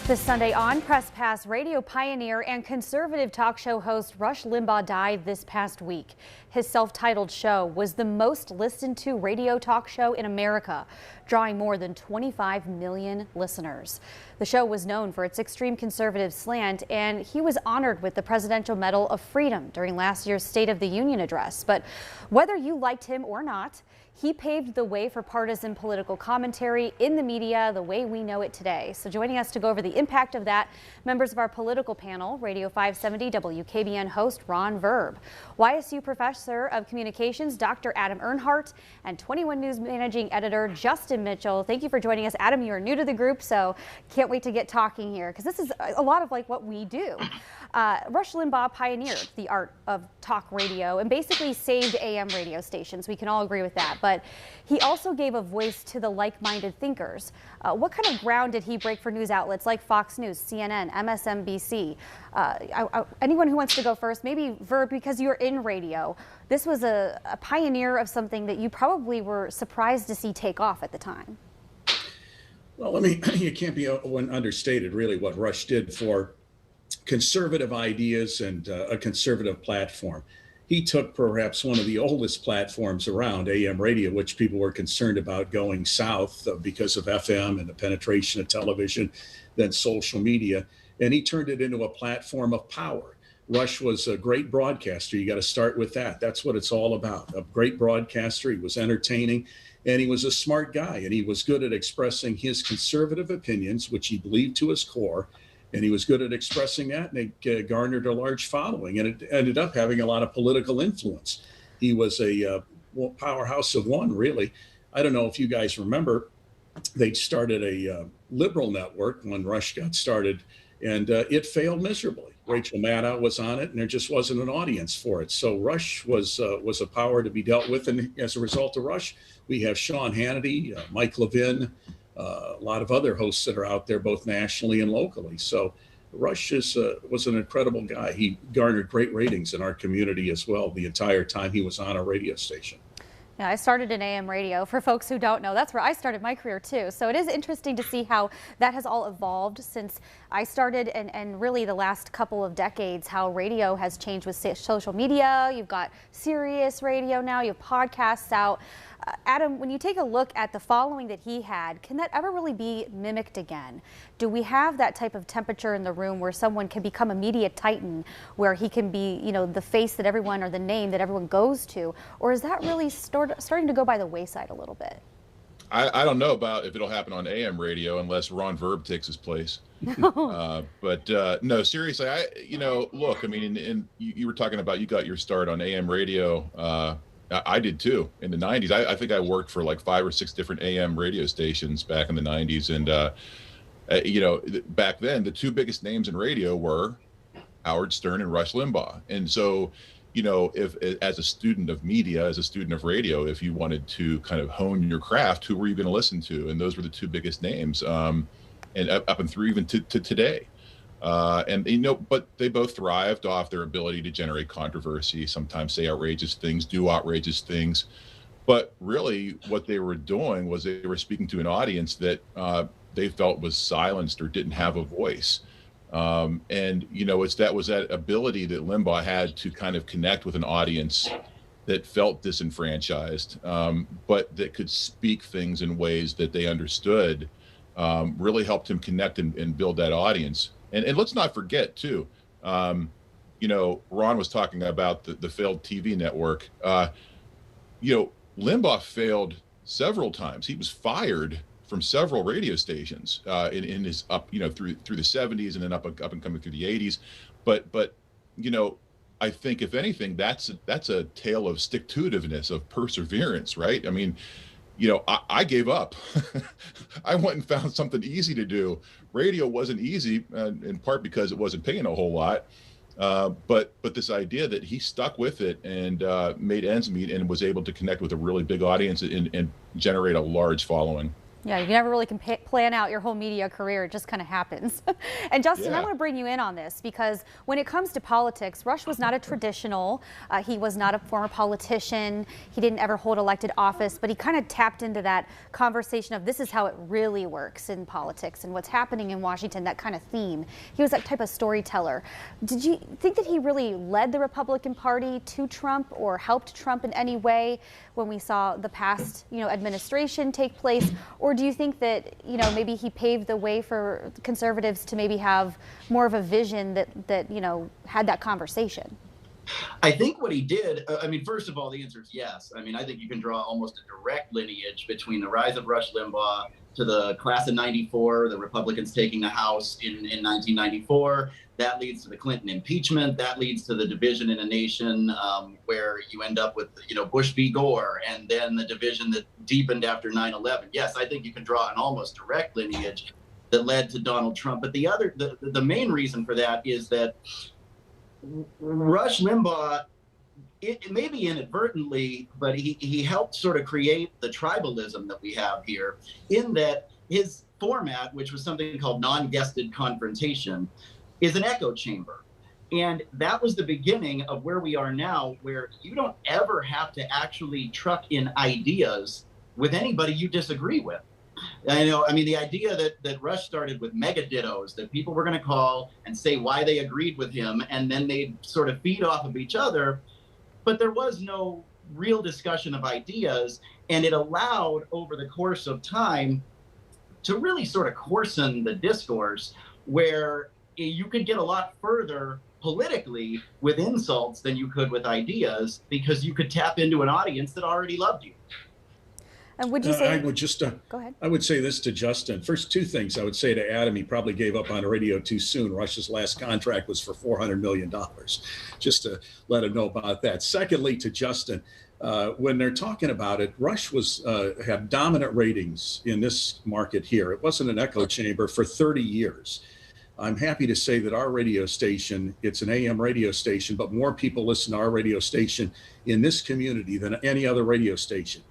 This Sunday on Press Pass, radio pioneer and conservative talk show host Rush Limbaugh died this past week. His self-titled show was the most listened to radio talk show in America, drawing more than 25 million listeners. The show was known for its extreme conservative slant, and he was honored with the Presidential Medal of Freedom during last year's State of the Union address. But whether you liked him or not, he paved the way for partisan political commentary in the media the way we know it today. So joining us to go over the impact of that, members of our political panel, Radio 570 WKBN host Ron Verb, YSU professor of communications Dr. Adam Earnhardt, and 21 News managing editor Justin Mitchell. Thank you for joining us. Adam, you are new to the group, so can't wait to get talking here because this is a lot of like what we do. Rush Limbaugh pioneered the art of talk radio and basically saved AM radio stations. We can all agree with that. But he also gave a voice to the like-minded thinkers. What kind of ground did he break for news outlets like Fox News, CNN, MSNBC? Anyone who wants to go first, maybe Verb, because you're in radio. This was a pioneer of something that you probably were surprised to see take off at the time. Well, I mean, it can't be understated, really, what Rush did for conservative ideas and a conservative platform. He took perhaps one of the oldest platforms around, AM radio, which people were concerned about going south because of FM and the penetration of television, then social media, and he turned it into a platform of power. Rush was a great broadcaster. You got to start with that. That's what it's all about. A great broadcaster. He was entertaining, and he was a smart guy, and he was good at expressing his conservative opinions, which he believed to his core. And he was good at expressing that, and it garnered a large following, and it ended up having a lot of political influence. He was a powerhouse of one, really. I don't know if you guys remember, they started a liberal network when Rush got started, and it failed miserably. Rachel Maddow was on it, and there just wasn't an audience for it. So Rush was a power to be dealt with, and as a result of Rush, we have Sean Hannity, Mike Levin, a lot of other hosts that are out there, both nationally and locally. So Rush was an incredible guy. He garnered great ratings in our community as well the entire time he was on a radio station. Yeah, I started in AM radio. For folks who don't know, that's where I started my career too. So it is interesting to see how that has all evolved since I started, and really the last couple of decades, how radio has changed with social media. You've got Sirius radio now, you have podcasts out. Adam, when you take a look at the following that he had, can that ever really be mimicked again? Do we have that type of temperature in the room where someone can become a media titan, where he can be, you know, the face that everyone, or the name that everyone goes to? Or is that really starting to go by the wayside a little bit? I don't know about if it'll happen on AM radio unless Ron Verb takes his place. But no, seriously, look, I mean, and you were talking about, you got your start on AM radio. I did too in the 90s. I think I worked for like 5 or 6 different AM radio stations back in the 90s. And, back then, the 2 biggest names in radio were Howard Stern and Rush Limbaugh. And so, if as a student of media, as a student of radio, if you wanted to kind of hone your craft, who were you going to listen to? And those were the 2 biggest names, and up and through even to today. But they both thrived off their ability to generate controversy, sometimes say outrageous things, do outrageous things. But really what they were doing was they were speaking to an audience that they felt was silenced or didn't have a voice. That was that ability that Limbaugh had to kind of connect with an audience that felt disenfranchised, but that could speak things in ways that they understood, really helped him connect and build that audience. And let's not forget, too, Ron was talking about the failed TV network. Limbaugh failed several times. He was fired from several radio stations in his up, through the 70s and then up and coming through the 80s. But I think, if anything, that's a tale of stick-to-itiveness, of perseverance, right? I mean, I gave up. I went and found something easy to do. Radio wasn't easy, in part because it wasn't paying a whole lot. But this idea that he stuck with it and made ends meet and was able to connect with a really big audience and generate a large following. Yeah, you never really can plan out your whole media career. It just kind of happens. And Justin, I want to bring you in on this because when it comes to politics, Rush was not a traditional. He was not a former politician. He didn't ever hold elected office, but he kind of tapped into that conversation of this is how it really works in politics and what's happening in Washington, that kind of theme. He was that type of storyteller. Did you think that he really led the Republican Party to Trump or helped Trump in any way when we saw the past, administration take place? Or do you think that, maybe he paved the way for conservatives to maybe have more of a vision that had that conversation? I think what he did, first of all, the answer is yes. I think you can draw almost a direct lineage between the rise of Rush Limbaugh to the class of 94, the Republicans taking the House in 1994. That leads to the Clinton impeachment. That leads to the division in a nation where you end up with, Bush v. Gore, and then the division that deepened after 9/11. Yes, I think you can draw an almost direct lineage that led to Donald Trump. But the main reason for that is that Rush Limbaugh, it maybe inadvertently, but he helped sort of create the tribalism that we have here, in that his format, which was something called non-guested confrontation, is an echo chamber. And that was the beginning of where we are now, where you don't ever have to actually truck in ideas with anybody you disagree with. The idea that Rush started with mega dittos that people were going to call and say why they agreed with him, and then they'd sort of feed off of each other, but there was no real discussion of ideas, and it allowed, over the course of time, to really sort of coarsen the discourse, where you could get a lot further politically with insults than you could with ideas, because you could tap into an audience that already loved you. And would you say? I would just go ahead. I would say this to Justin. First, two things I would say to Adam. He probably gave up on radio too soon. Rush's last contract was for $400 million. Just to let him know about that. Secondly, to Justin, when they're talking about it, Rush had dominant ratings in this market here. It wasn't an echo chamber for 30 years. I'm happy to say that our radio station, it's an AM radio station, but more people listen to our radio station in this community than any other radio station.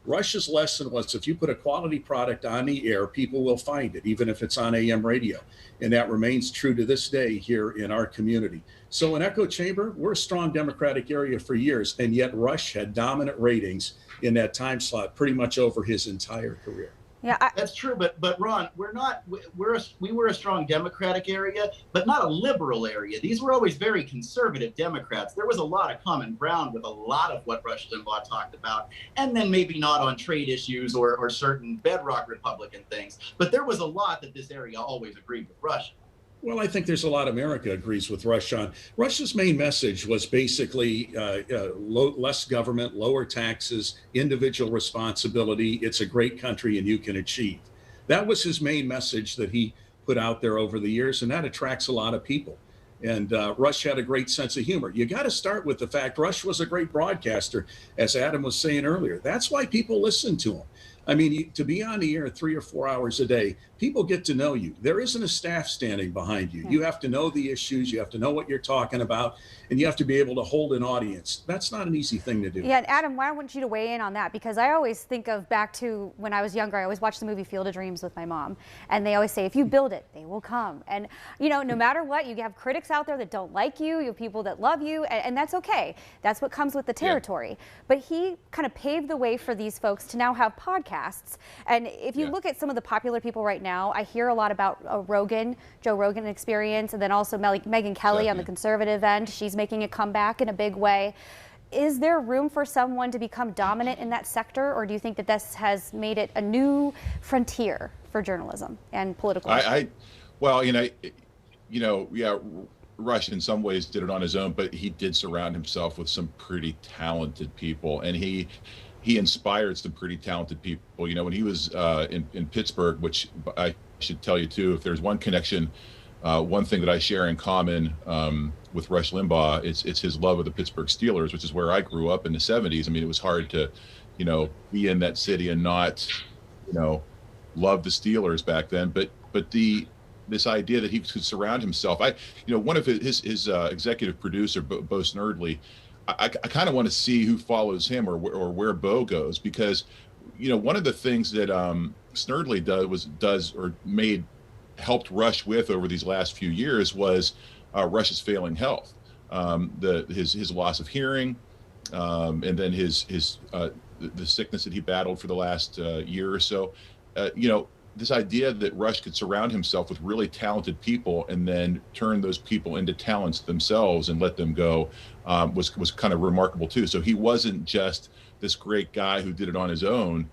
Rush's lesson was, if you put a quality product on the air, people will find it, even if it's on AM radio. And that remains true to this day here in our community. So in echo chamber, we're a strong Democratic area for years, and yet Rush had dominant ratings in that time slot pretty much over his entire career. Yeah, that's true, but Ron, we were a strong Democratic area, but not a liberal area. These were always very conservative Democrats. There was a lot of common ground with a lot of what Rush Limbaugh talked about, and then maybe not on trade issues or certain bedrock Republican things. But there was a lot that this area always agreed with Rush. Well, I think there's a lot America agrees with Rush on. Rush's main message was basically less government, lower taxes, individual responsibility. It's a great country and you can achieve. That was his main message that he put out there over the years, and that attracts a lot of people. And Rush had a great sense of humor. You got to start with the fact Rush was a great broadcaster, as Adam was saying earlier. That's why people listen to him. To be on the air 3 or 4 hours a day, people get to know you. There isn't a staff standing behind you. You have to know the issues. You have to know what you're talking about, and you have to be able to hold an audience. That's not an easy thing to do. Yeah, and Adam, I want you to weigh in on that, because I always think of back to when I was younger. I always watched the movie Field of Dreams with my mom, and they always say, if you build it, they will come. And, no matter what, you have critics out there that don't like you. You have people that love you, and that's okay. That's what comes with the territory. Yeah. But he kind of paved the way for these folks to now have podcasts. And if you look at some of the popular people right now, I hear a lot about Joe Rogan experience, and then also Megyn Kelly on the conservative end. She's making a comeback in a big way. Is there room for someone to become dominant in that sector, or do you think that this has made it a new frontier for journalism and political? Rush in some ways did it on his own, but he did surround himself with some pretty talented people, and he inspired some pretty talented people. When he was in Pittsburgh, which I should tell you too, if there's one connection, one thing that I share in common with Rush Limbaugh, it's his love of the Pittsburgh Steelers, which is where I grew up in the 70s. It was hard to, be in that city and not, love the Steelers back then. But this idea that he could surround himself, one of his executive producer, Bo Snerdley, I kind of want to see who follows him or where Bo goes, because one of the things that Snerdley helped Rush with over these last few years was Rush's failing health, his loss of hearing, and then the sickness that he battled for the last year or so. This idea that Rush could surround himself with really talented people and then turn those people into talents themselves and let them go was kind of remarkable too. So he wasn't just this great guy who did it on his own.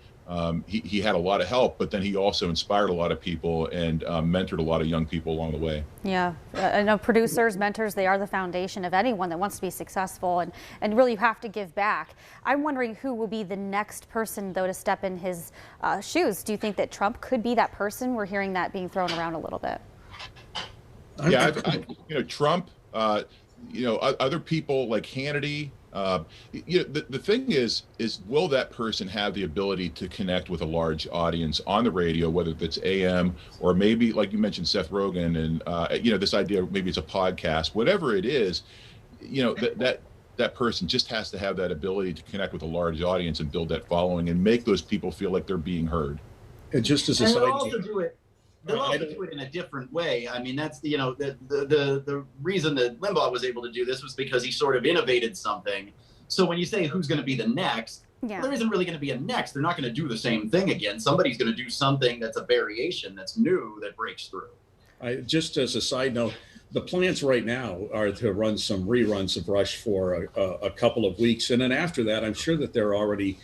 He had a lot of help, but then he also inspired a lot of people and mentored a lot of young people along the way. Yeah, I know producers, mentors, they are the foundation of anyone that wants to be successful, and really you have to give back. I'm wondering who will be the next person, though, to step in his shoes. Do you think that Trump could be that person? We're hearing that being thrown around a little bit. Yeah, Trump, other people like Hannity. The thing is will that person have the ability to connect with a large audience on the radio, whether it's AM or maybe, like you mentioned, Seth Rogen, and this idea of maybe it's a podcast, whatever it is, that person just has to have that ability to connect with a large audience and build that following and make those people feel like they're being heard. And just as a and side they'll also do it. They'll also do it in a different way. I mean, that's the reason that Limbaugh was able to do this was because he sort of innovated something. So when you say who's going to be the next, there isn't really going to be a next. They're not going to do the same thing again. Somebody's going to do something that's a variation, that's new, that breaks through. Just as a side note, the plans right now are to run some reruns of Rush for a couple of weeks. And then after that, I'm sure that there already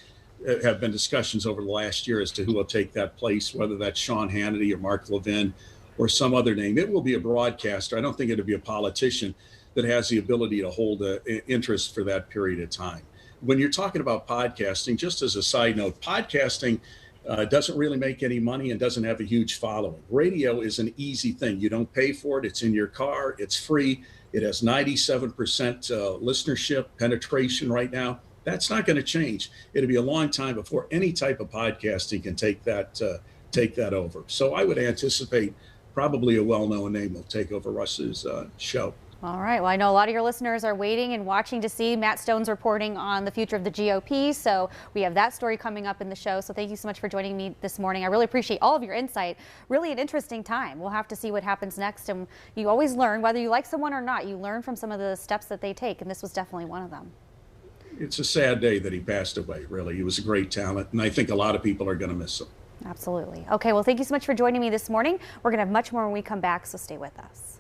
have been discussions over the last year as to who will take that place, whether that's Sean Hannity or Mark Levin or some other name. It will be a broadcaster. I don't think it'll be a politician that has the ability to hold an interest for that period of time. When you're talking about podcasting, just as a side note, podcasting doesn't really make any money and doesn't have a huge following. Radio is an easy thing. You don't pay for it. It's in your car. It's free. It has 97% listenership penetration right now. That's not going to change. It'll be a long time before any type of podcasting can take that over. So I would anticipate probably a well-known name will take over Russ's show. All right. Well, I know a lot of your listeners are waiting and watching to see Matt Stone's reporting on the future of the GOP. So we have that story coming up in the show. So thank you so much for joining me this morning. I really appreciate all of your insight. Really an interesting time. We'll have to see what happens next. And you always learn, whether you like someone or not, you learn from some of the steps that they take. And this was definitely one of them. It's a sad day that he passed away, really. He was a great talent. And I think a lot of people are going to miss him. Absolutely. Okay. Well, thank you so much for joining me this morning. We're going to have much more when we come back. So stay with us.